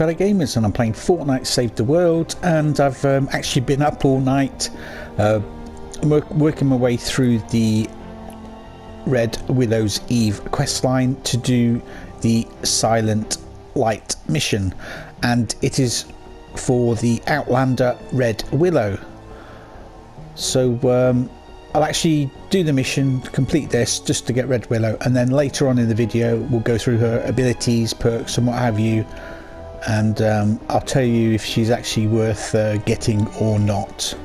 fellow gamers, and I'm playing Fortnite Save The World, and I've actually been up all night working my way through the Red Willow's Eve questline to do the Silent Light mission, and it is for the Outlander Red Willow. So I'll actually do the mission, complete this just to get Red Willow, and then later on in the video we'll go through her abilities, perks and what have you, and I'll tell you if she's actually worth getting or not.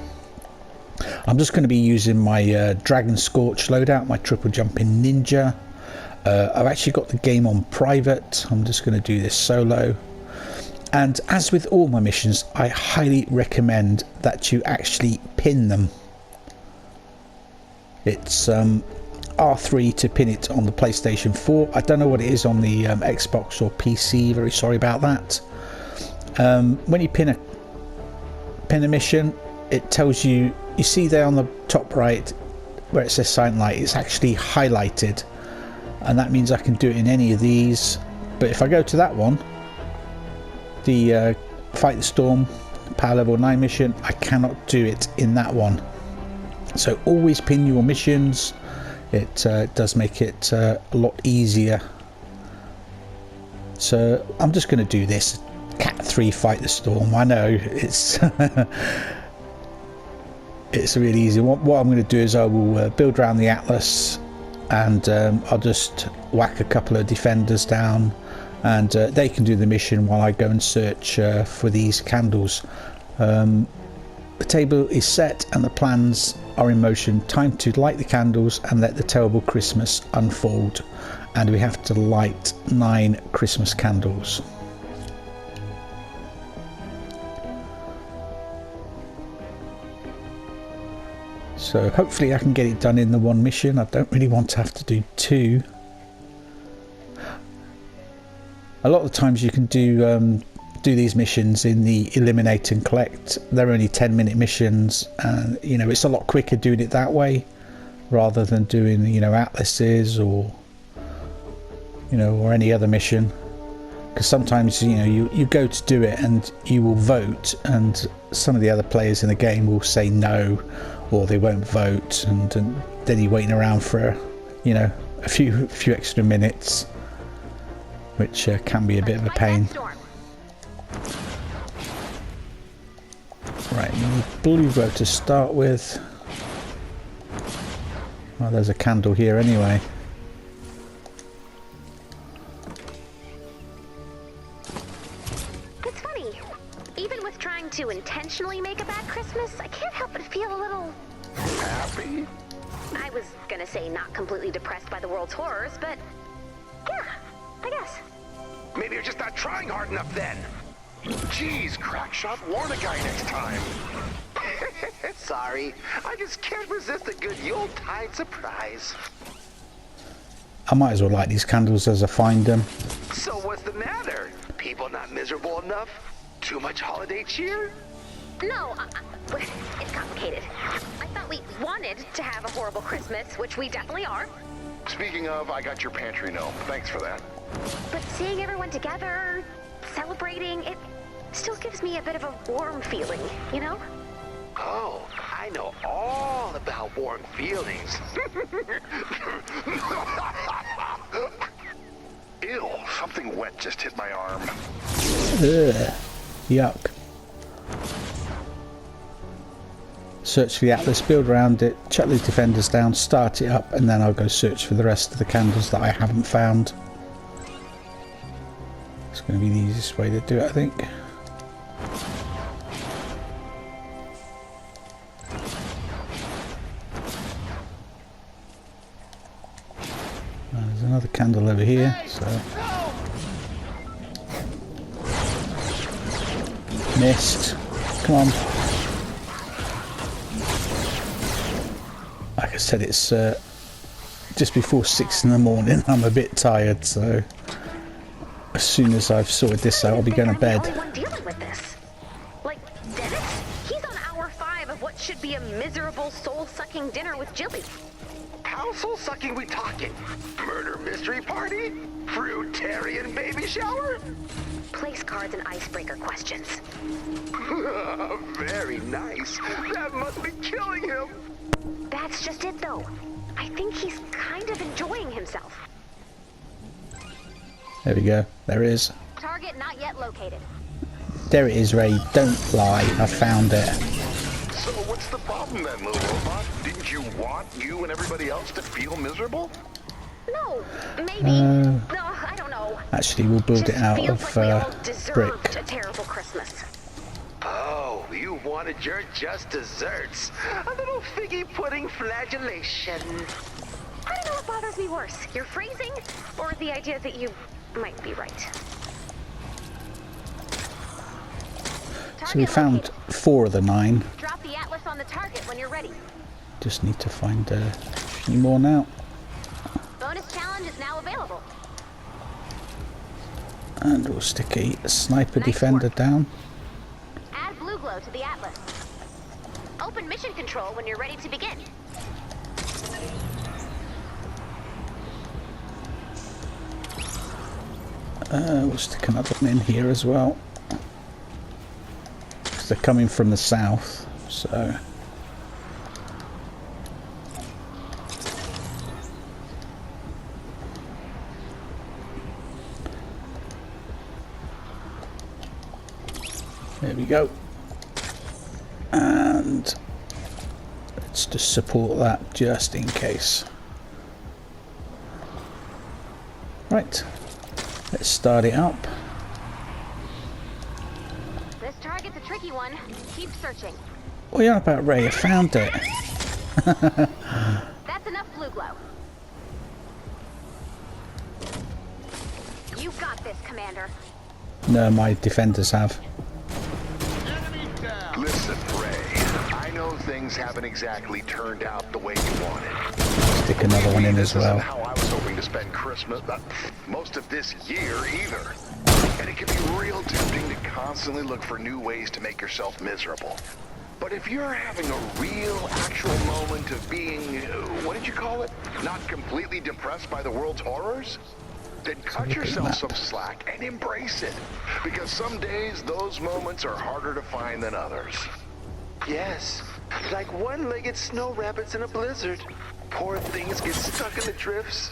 I'm just going to be using my Dragon Scorch loadout, my triple jumping ninja. I've actually got the game on private. I'm just going to do this solo, and as with all my missions, I highly recommend that you actually pin them. It's R3 to pin it on the PlayStation 4. I don't know what it is on the Xbox or PC. Very sorry about that. When you pin a mission, it tells you. You see there on the top right where it says Silent Light. It's actually highlighted, and that means I can do it in any of these. But if I go to that one, the Fight the Storm Power Level 9 mission, I cannot do it in that one. So always pin your missions. It does make it a lot easier. So I'm just going to do this Cat 3 Fight the Storm. I know it's it's really easy. What I'm going to do is I will build around the Atlas, and I'll just whack a couple of defenders down, and they can do the mission while I go and search for these candles. The table is set and the plans are in motion. Time to light the candles and let the terrible Christmas unfold. And we have to light 9 Christmas candles. So hopefully I can get it done in the one mission. I don't really want to have to do 2. A lot of the times you can do these missions in the eliminate and collect. They're only 10-minute missions, and you know, it's a lot quicker doing it that way rather than doing, you know, atlases or, you know, or any other mission, because sometimes, you know, you go to do it and you will vote, and some of the other players in the game will say no, or they won't vote, and then you're waiting around for, you know, a few extra minutes, which can be a bit of a pain. Right, you need blue row to start with. Well, there's a candle here anyway. It's funny, even with trying to intentionally make a bad Christmas, I can't help but feel a little happy. I was gonna say not completely depressed by the world's horrors, but yeah, I guess. Maybe you're just not trying hard enough then. Jeez, Crackshot, warn a guy next time. Sorry, I just can't resist a good Yuletide surprise. I might as well light these candles as I find them. So what's the matter? People not miserable enough? Too much holiday cheer? No, it's complicated. I thought we wanted to have a horrible Christmas, which we definitely are. Speaking of, I got your pantry gnome. Thanks for that. But seeing everyone together, celebrating, it still gives me a bit of a warm feeling, you know? Oh, I know all about warm feelings. Ew, something wet just hit my arm. Ugh, yuck. Search for the Atlas, build around it, chuck the defenders down, start it up, and then I'll go search for the rest of the candles that I haven't found. It's going to be the easiest way to do it, I think. There's another candle over here, so missed. Come on. Like I said, it's just before 6 in the morning. I'm a bit tired, so as soon as I've sorted this out, I'll be going to bed. I'm the only one dealing with this. Like, Dennis? He's on hour 5 of what should be a miserable, soul-sucking dinner with Jilly. How soul-sucking we talking? Murder mystery party? Fruitarian baby shower? place cards and icebreaker questions. Very nice. That must be killing him. That's just it, though. I think he's kind of enjoying himself. There we go. There it is. Target not yet located. There it is, Ray. Don't lie. I found it. So what's the problem then, little robot? Didn't you want you and everybody else to feel miserable? No, maybe. No, I don't know. Actually, we'll build Just it out feels of like we all deserved brick. a terrible Christmas. Oh, you wanted your just desserts. A little figgy pudding flagellation. I don't know what bothers me worse, your phrasing or the idea that you might be right. So we found 4 of the 9. Drop the atlas on the target when you're ready. Just need to find a few more now. Bonus challenge is now available. And we'll stick a sniper Nice defender work. down. Add blue glow to the atlas. Open mission control when you're ready to begin. We'll stick another one in here as well. Because they're coming from the south, so... There we go. And let's just support that just in case. Right. Let's start it up. This target's a tricky one. Keep searching. What are you on about, Ray? I found it. That's enough blue glow. You got this, Commander. No, my defenders have. Listen, Ray, I know things haven't exactly turned out the way you wanted. Stick another one in as This well. isn't how I was hoping to spend Christmas, most of this year either. And it can be real tempting to constantly look for new ways to make yourself miserable. But if you're having a real, actual moment of being, what did you call it? Not completely depressed by the world's horrors? Then cut yourself some slack and embrace it. Because some days, those moments are harder to find than others. Yes, like one-legged snow rabbits in a blizzard. Poor things get stuck in the drifts.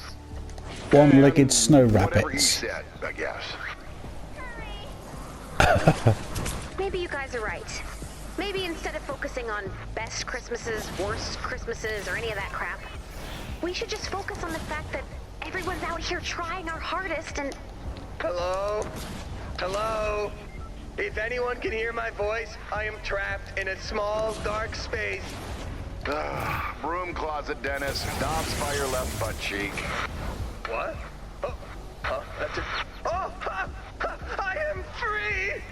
One-legged snow Whatever you rabbits. said, I guess. Maybe you guys are right. Maybe instead of focusing on best Christmases, worst Christmases, or any of that crap, we should just focus on the fact that everyone's out here trying our hardest and... Hello? Hello? If anyone can hear my voice, I am trapped in a small, dark space. Broom closet, Dennis. Dobbs by your left butt cheek. What? Oh, huh? That's it. Oh, I am free!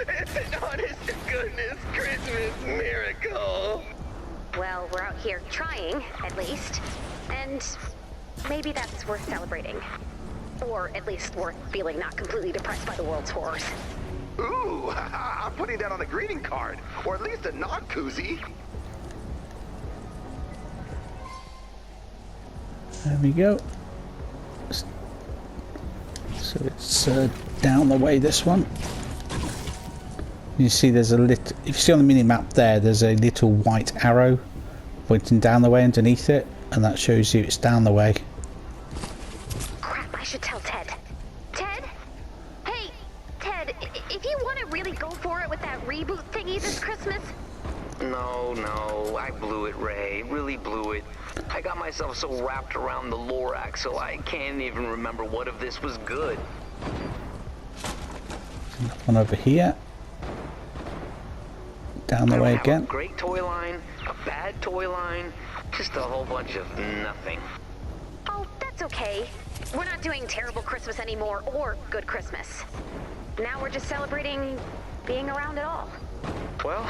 It's an honest-to-goodness Christmas miracle. Well, we're out here trying, at least. And maybe that's worth celebrating. Or at least worth feeling not completely depressed by the world's horrors. Ooh, I'm putting that on a greeting card. Or at least a knock koozie. There we go. So it's down the way, this one. You see there's a little, if you see on the mini-map there, there's a little white arrow pointing down the way underneath it, and that shows you it's down the way. Crap, I should tell Ted. Ted? Hey, Ted, if you want to really go for it with that reboot thingy this Christmas... No, I blew it, Ray. Really blew it. I got myself so wrapped around the Lorax, so I can't even remember what of this was good. One over here. Down the I way don't have again. a great toy line, a bad toy line, just a whole bunch of nothing. Oh, that's okay. We're not doing terrible Christmas anymore, or good Christmas. Now we're just celebrating being around at all. Well,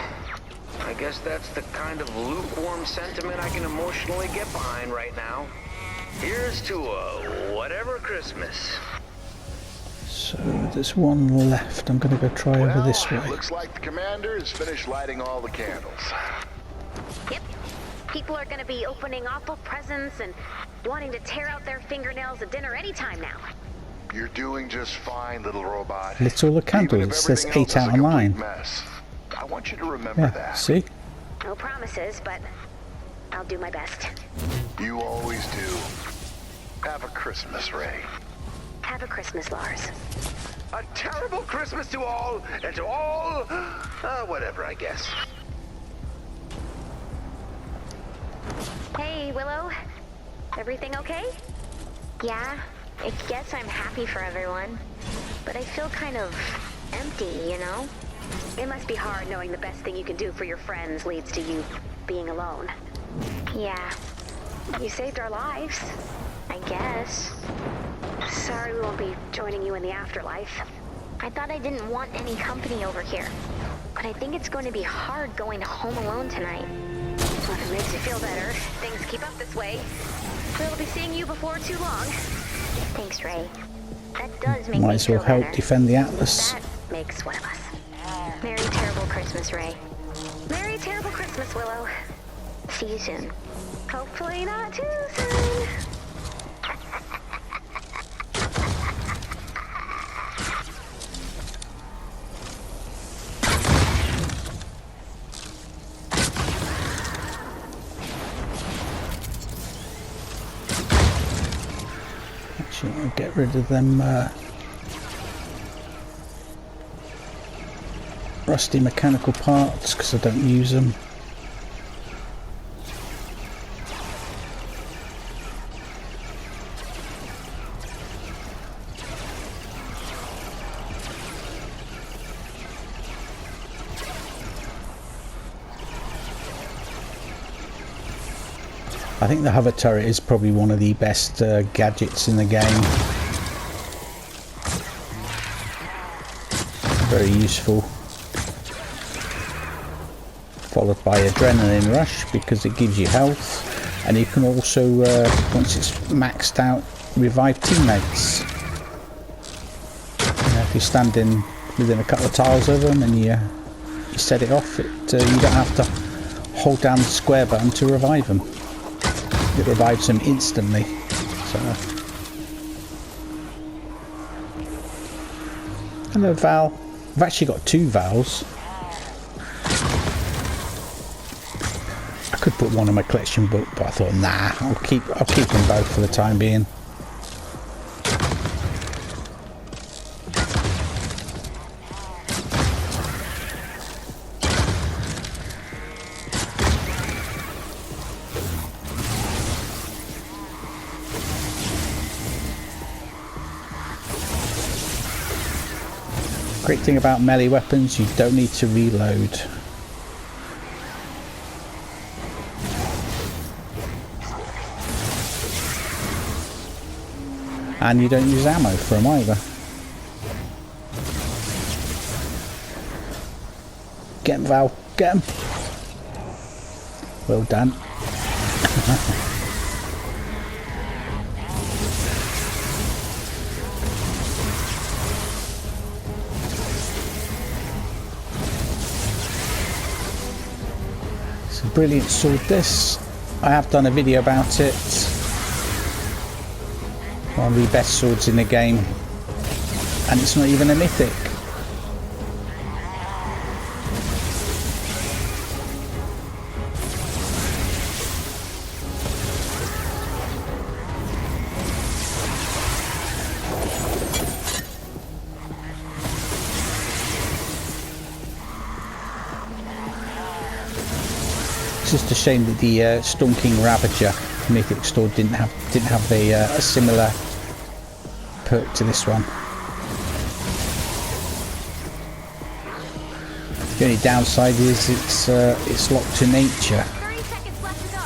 I guess that's the kind of lukewarm sentiment I can emotionally get behind right now. Here's to a whatever Christmas. So there's one left. I'm going to go try over this way. Looks like the commander has finished lighting all the candles. Yep. People are gonna be opening awful presents and wanting to tear out their fingernails at dinner anytime now. You're doing just fine, little robot. Lit all the candles. Even It if says everything 8 else out is of a 9. complete mess, I want you to remember Yeah, that. see? No promises, but I'll do my best. You always do. Have a Christmas, Ray. Have a Christmas, Lars. A terrible Christmas to all, and to all, whatever, I guess. Hey, Willow. Everything okay? Yeah, I guess I'm happy for everyone. But I feel kind of empty, you know? It must be hard knowing the best thing you can do for your friends leads to you being alone. Yeah. You saved our lives, I guess. Sorry we won't be joining you in the afterlife. I thought I didn't want any company over here. But I think it's going to be hard going home alone tonight. Well, if it makes you feel better, things keep up this way. We'll be seeing you before too long. Thanks, Ray. That does make Might me as well feel help better. defend the Atlas. That makes one of us. Merry terrible Christmas, Ray. Merry terrible Christmas, Willow. See you soon. Hopefully not too soon. Actually, I'll get rid of them rusty mechanical parts because I don't use them. I think the hover turret is probably one of the best gadgets in the game. Very useful. Followed by adrenaline rush because it gives you health, and you can also, once it's maxed out, revive teammates. If you're standing within a couple of tiles of them and you set it off, you don't have to hold down the square button to revive them. It revives them instantly. So, hello, Val. I've actually got 2 Vals. I could put one in my collection book, but I thought, nah, I'll keep them both for the time being. Great thing about melee weapons, you don't need to reload. And you don't use ammo for them either. Get him, Val. Get him. Well done. It's a brilliant sword, this. I have done a video about it. One of the best swords in the game, and it's not even a mythic. It's just a shame that the Storm King Ravager mythic sword didn't have a similar perk to this one. The only downside is it's locked to nature. 30 seconds left to go.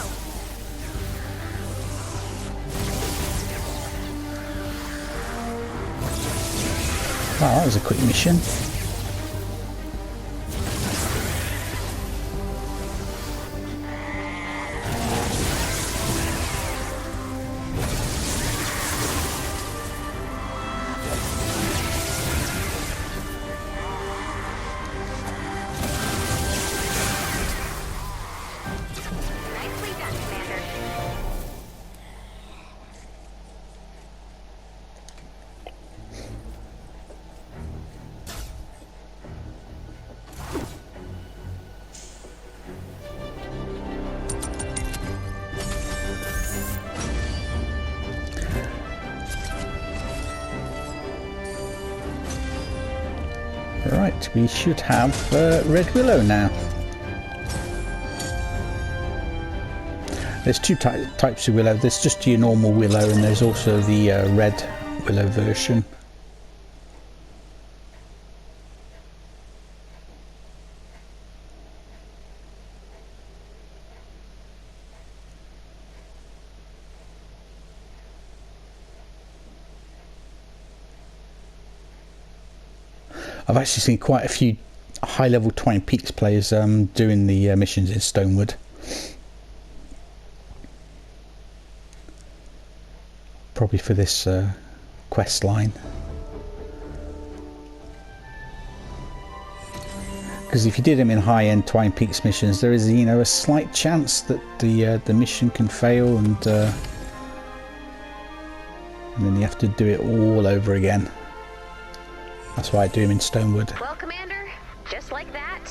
Wow, that was a quick mission. Nicely done, Commander. Right, we should have Red Willow now. There's two types of willow. There's just your normal willow, and there's also the Red Willow version. I've actually seen quite a few high-level Twine Peaks players doing the missions in Stonewood. Probably for this quest line. Because if you did them in high-end Twine Peaks missions, there is, you know, a slight chance that the mission can fail, and then you have to do it all over again. That's why I do them in Stonewood. Well, Commander, just like that,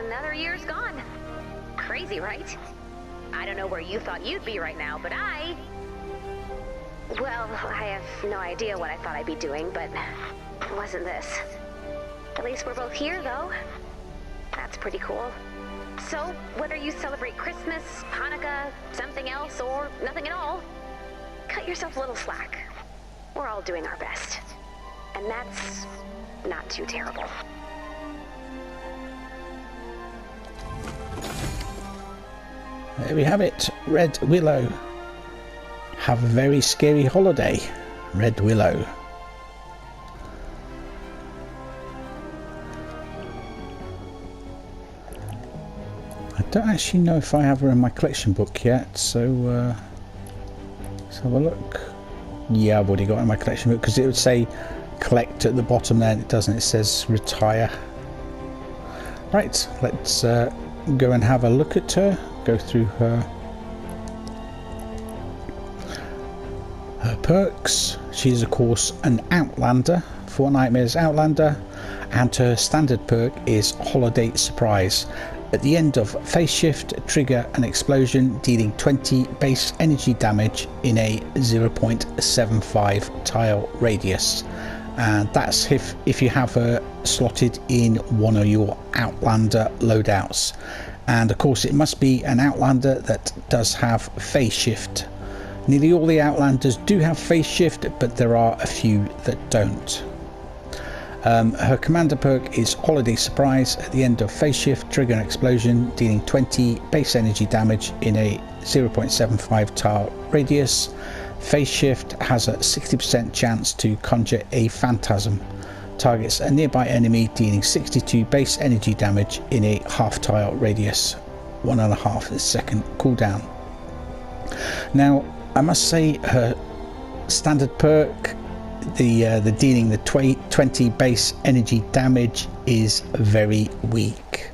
another year's gone. Crazy, right? I don't know where you thought you'd be right now, but well, I have no idea what I thought I'd be doing, but it wasn't this. At least we're both here, though. That's pretty cool. So, whether you celebrate Christmas, Hanukkah, something else, or nothing at all, cut yourself a little slack. We're all doing our best. And that's not too terrible. There we have it, Red Willow. Have a very scary holiday, Red Willow. I don't actually know if I have her in my collection book yet, so let's have a look. Yeah, I've already got it in my collection book, because it would say collect at the bottom there, and it doesn't, it says retire. Right, let's go and have a look at her, go through her perks. She's of course an Outlander, Fortnite's Outlander, and her standard perk is Holiday Surprise. At the end of phase shift, trigger an explosion dealing 20 base energy damage in a 0.75 tile radius. And that's if you have her slotted in one of your Outlander loadouts. And of course it must be an Outlander that does have phase shift. Nearly all the Outlanders do have phase shift, but there are a few that don't. Her commander perk is Holiday Surprise. At the end of phase shift, trigger an explosion dealing 20 base energy damage in a 0.75 tile radius. Phase shift has a 60% chance to conjure a phantasm. Targets a nearby enemy dealing 62 base energy damage in a half tile radius. 1.5 second cooldown. Now, I must say her standard perk, the dealing the 20 base energy damage, is very weak.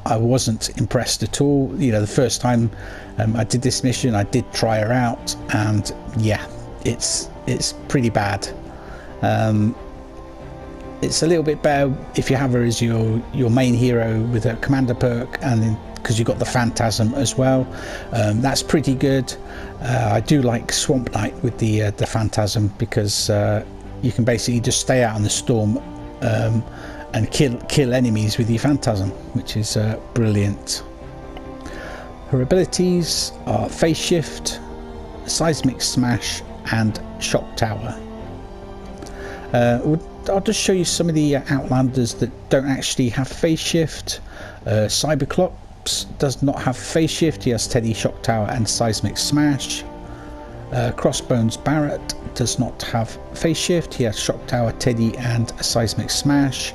I wasn't impressed at all. You know, the first time I did this mission, I did try her out, and yeah, it's pretty bad. It's a little bit better if you have her as your main hero with a commander perk, and then because you've got the phantasm as well. That's pretty good. I do like Swamp Knight with the phantasm, because you can basically just stay out in the storm and kill enemies with your phantasm, which is brilliant. Her abilities are phase shift, seismic smash, and shock tower. I'll just show you some of the Outlanders that don't actually have phase shift. Cyberclops does not have phase shift. He has Teddy, shock tower, and seismic smash. Crossbones Barrett does not have phase shift. He has shock tower, Teddy, and seismic smash.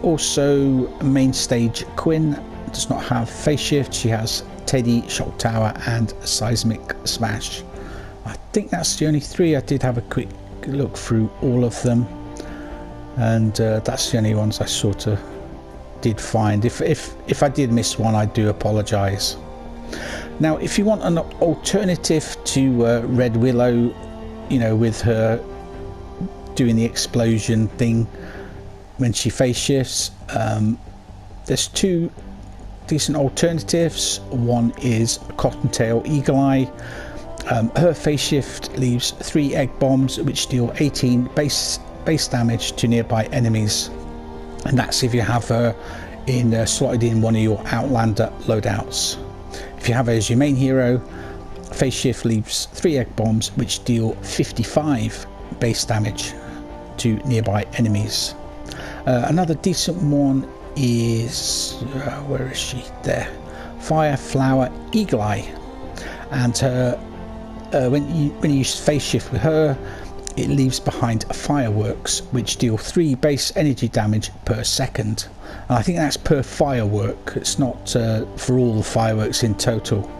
Also, main stage Quinn does not have phase shift. She has Teddy, shock tower, and seismic smash. I think that's the only three. I did have a quick look through all of them, and that's the only ones I sort of did find. If I did miss one, I do apologize. Now, if you want an alternative to Red Willow, you know, with her doing the explosion thing when she phase shifts, there's two decent alternatives. One is Cottontail Eagle Eye. Her phase shift leaves 3 egg bombs which deal 18 base damage to nearby enemies. and that's if you have her slotted in one of your Outlander loadouts. If you have her as your main hero, phase shift leaves 3 egg bombs which deal 55 base damage to nearby enemies. Another decent one is where is she? There, Fire Flower Eagle Eye, and her when you use phase shift with her, it leaves behind fireworks which deal 3 base energy damage per second. And I think that's per firework, it's not for all the fireworks in total.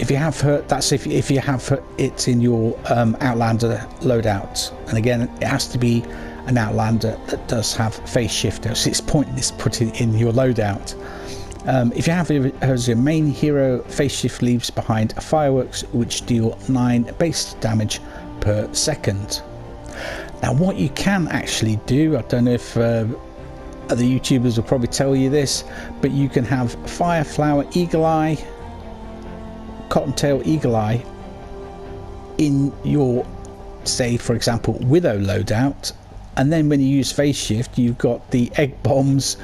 If you have her, that's if you have her, it's in your Outlander loadout, and again it has to be an Outlander that does have phase shifter, so it's pointless putting it in your loadout. If you have her as your main hero, phase shift leaves behind fireworks which deal 9 base damage per second. Now what you can actually do, I don't know if other YouTubers will probably tell you this, but you can have Fire Flower Eagle Eye, Cottontail Eagle Eye in your, say for example, Willow loadout, and then when you use phase shift you've got the egg bombs,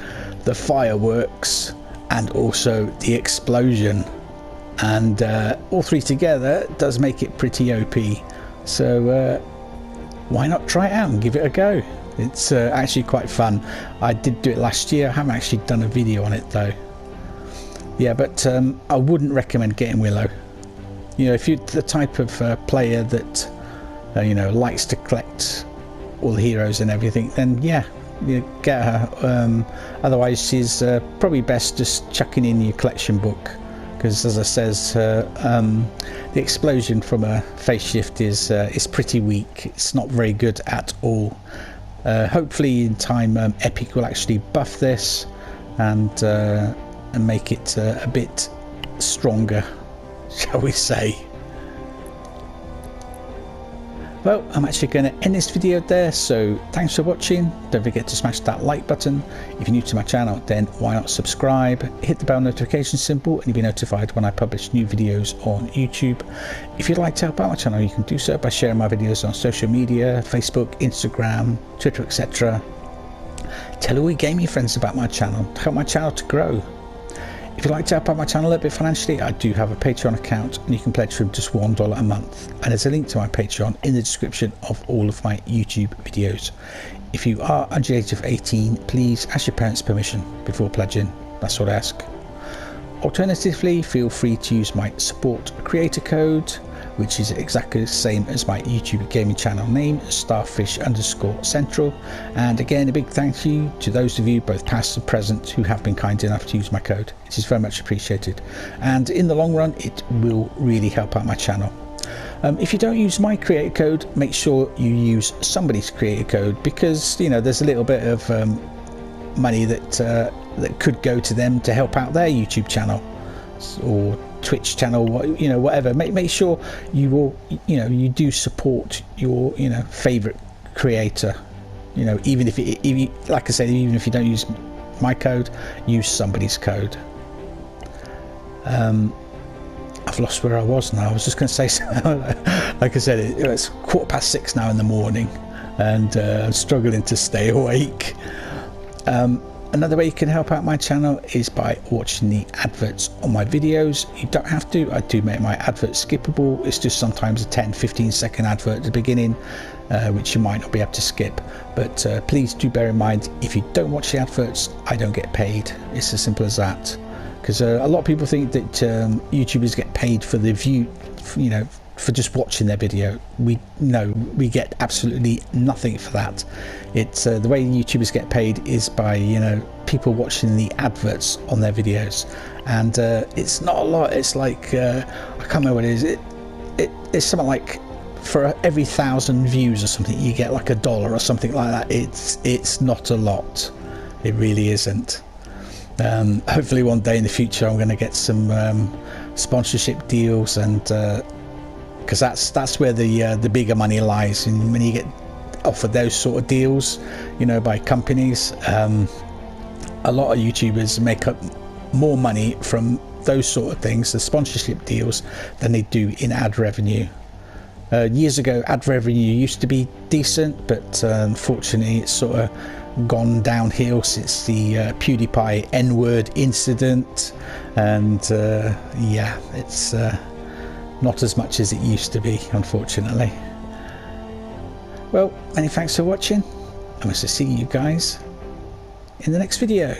the fireworks, and also the explosion, and all 3 together does make it pretty OP. So why not try it out and give it a go? It's actually quite fun. I did do it last year. I haven't actually done a video on it though. Yeah, but I wouldn't recommend getting Willow. You know, if you're the type of player that you know, likes to collect all the heroes and everything, then yeah, you get her. Otherwise she's probably best just chucking in your collection book, because as I says, the explosion from a phase shift is pretty weak. It's not very good at all. Hopefully in time Epic will actually buff this and make it a bit stronger, shall we say. Well, I'm actually going to end this video there, so thanks for watching. Don't forget to smash that like button. If you're new to my channel, then why not subscribe, hit the bell notification symbol, and you'll be notified when I publish new videos on YouTube. If you'd like to help out my channel, you can do so by sharing my videos on social media, Facebook, Instagram, Twitter, etc. Tell all your gaming friends about my channel to help my channel to grow. If you'd like to help out my channel a little bit financially, I do have a Patreon account, and you can pledge from just $1 a month, and there's a link to my Patreon in the description of all of my YouTube videos. If you are under the age of 18, please ask your parents' permission before pledging. That's what I ask. Alternatively, feel free to use my support creator code, which is exactly the same as my YouTube gaming channel name, starfish_central. And again, a big thank you to those of you, both past and present, who have been kind enough to use my code. It is very much appreciated, and in the long run it will really help out my channel. If you don't use my creator code, make sure you use somebody's creator code, because you know there's a little bit of money that could go to them to help out their YouTube channel or Twitch channel, you know, whatever. Make sure you will, you know, you do support your, you know, favorite creator. You know, even if you, like I said, even if you don't use my code, use somebody's code. I've lost where I was now. I was just going to say, like I said, it's 6:15 now in the morning, and I'm struggling to stay awake. Another way you can help out my channel is by watching the adverts on my videos. You don't have to. I do make my adverts skippable. It's just sometimes a 10-15 second advert at the beginning, which you might not be able to skip. But please do bear in mind, if you don't watch the adverts, I don't get paid. It's as simple as that. Because a lot of people think that YouTubers get paid for the view, you know, for just watching their video. We get absolutely nothing for that. It's the way YouTubers get paid is by, you know, people watching the adverts on their videos, and it's not a lot. It's like I can't remember what it is. It's something like for every 1,000 views or something you get like $1 or something like that. It's not a lot. It really isn't. Hopefully one day in the future I'm going to get some sponsorship deals, and because that's where the bigger money lies. And when you get offered those sort of deals, you know, by companies, a lot of YouTubers make up more money from those sort of things, the sponsorship deals, than they do in ad revenue. Years ago, ad revenue used to be decent, but unfortunately it's sort of gone downhill since the PewDiePie N-word incident, and yeah, it's not as much as it used to be, unfortunately. Well, many thanks for watching. I must see you guys in the next video.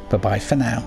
Bye bye for now.